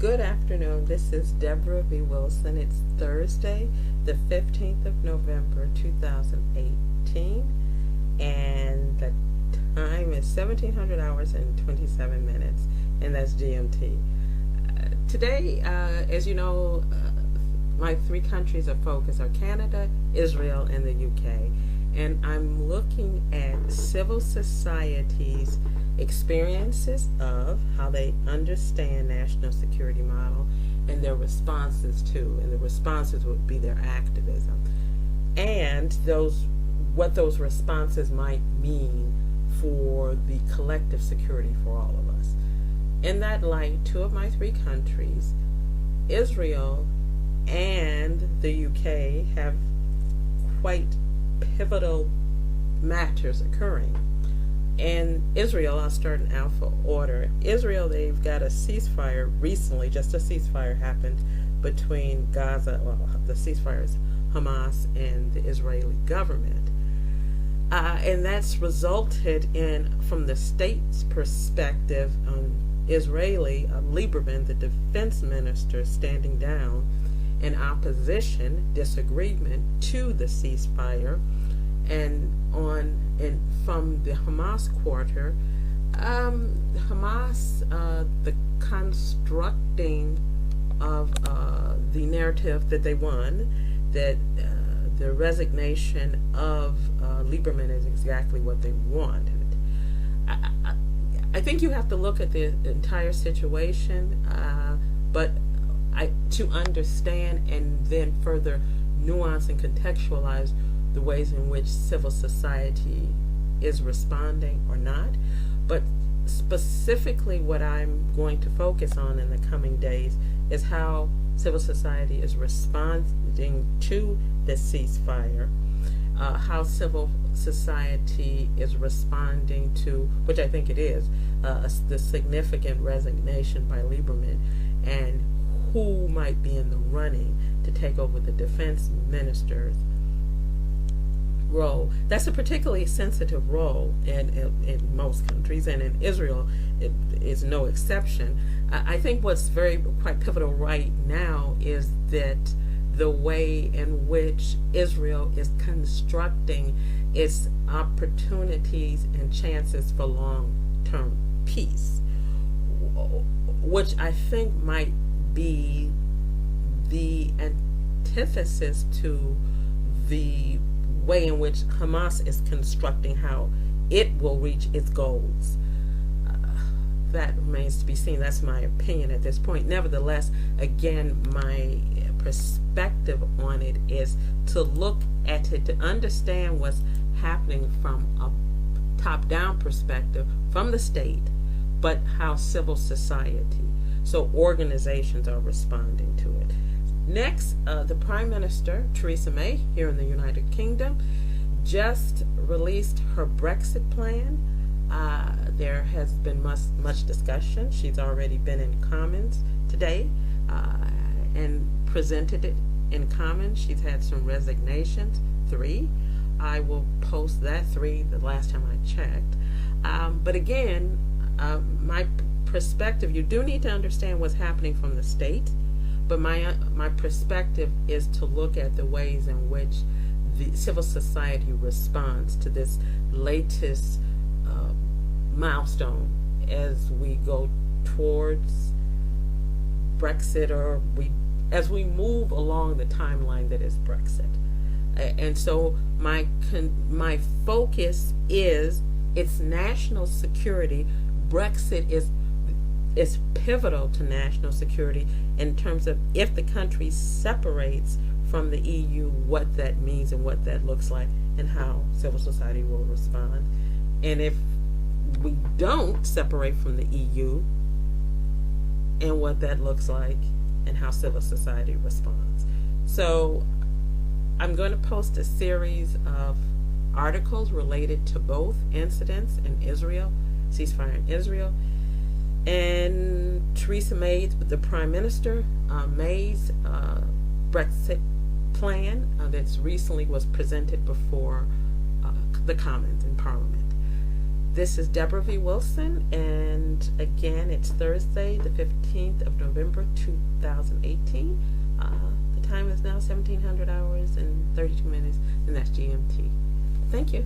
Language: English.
Good afternoon. This is Debra V. Wilson. It's Thursday, the 15th of November, 2018, and the time is 1700 hours and 27 minutes, and that's GMT. Today, as you know, my three countries of focus are Canada, Israel, and the UK, and I'm looking at civil society's experiences of how they understand national security model and their responses to, and the responses would be their activism, and what those responses might mean for the collective security for all of us. In that light, two of my three countries, Israel and the UK, have quite pivotal matters occurring. In Israel, I'll start in alpha order. Israel, they've got a ceasefire recently, just a ceasefire happened between Gaza, well, the ceasefire is Hamas and the Israeli government. And that's resulted in, from the state's perspective, Israeli, Lieberman, the defense minister, standing down in opposition, disagreement to the ceasefire. And from the Hamas quarter, Hamas, the constructing of the narrative that they won, that the resignation of Lieberman is exactly what they wanted. I think you have to look at the entire situation, but to understand and then further nuance and contextualize the ways in which civil society is responding or not. But specifically what I'm going to focus on in the coming days is how civil society is responding to the ceasefire, how civil society is responding to, which I think it is, the significant resignation by Lieberman, and who might be in the running to take over the defense minister's role. That's a particularly sensitive role in most countries, and in Israel it is no exception. I think what's quite pivotal right now is that the way in which Israel is constructing its opportunities and chances for long-term peace, which I think might be the antithesis to the way in which Hamas is constructing how it will reach its goals. That remains to be seen. That's my opinion at this point. Nevertheless, again, my perspective on it is to look at it, to understand what's happening from a top-down perspective from the state, but how civil society, so organizations, are responding to it. Next, the Prime Minister, Theresa May, here in the United Kingdom, just released her Brexit plan. There has been much discussion. She's already been in Commons today and presented it in Commons. She's had some resignations, 3. I will post that 3 the last time I checked. But again, my perspective, you do need to understand what's happening from the state. But my perspective is to look at the ways in which the civil society responds to this latest milestone as we go towards Brexit, or as we move along the timeline that is Brexit. And so my focus is it's national security. Brexit is pivotal to national security in terms of if the country separates from the EU, what that means and what that looks like, and how civil society will respond. And if we don't separate from the EU, and what that looks like and how civil society responds. So I'm going to post a series of articles related to both incidents in Israel, ceasefire in Israel, and Theresa May, the Prime Minister, May's Brexit plan that recently was presented before the Commons in Parliament. This is Debra V. Wilson, and again, it's Thursday, the 15th of November, 2018. The time is now 1700 hours and 32 minutes, and that's GMT. Thank you.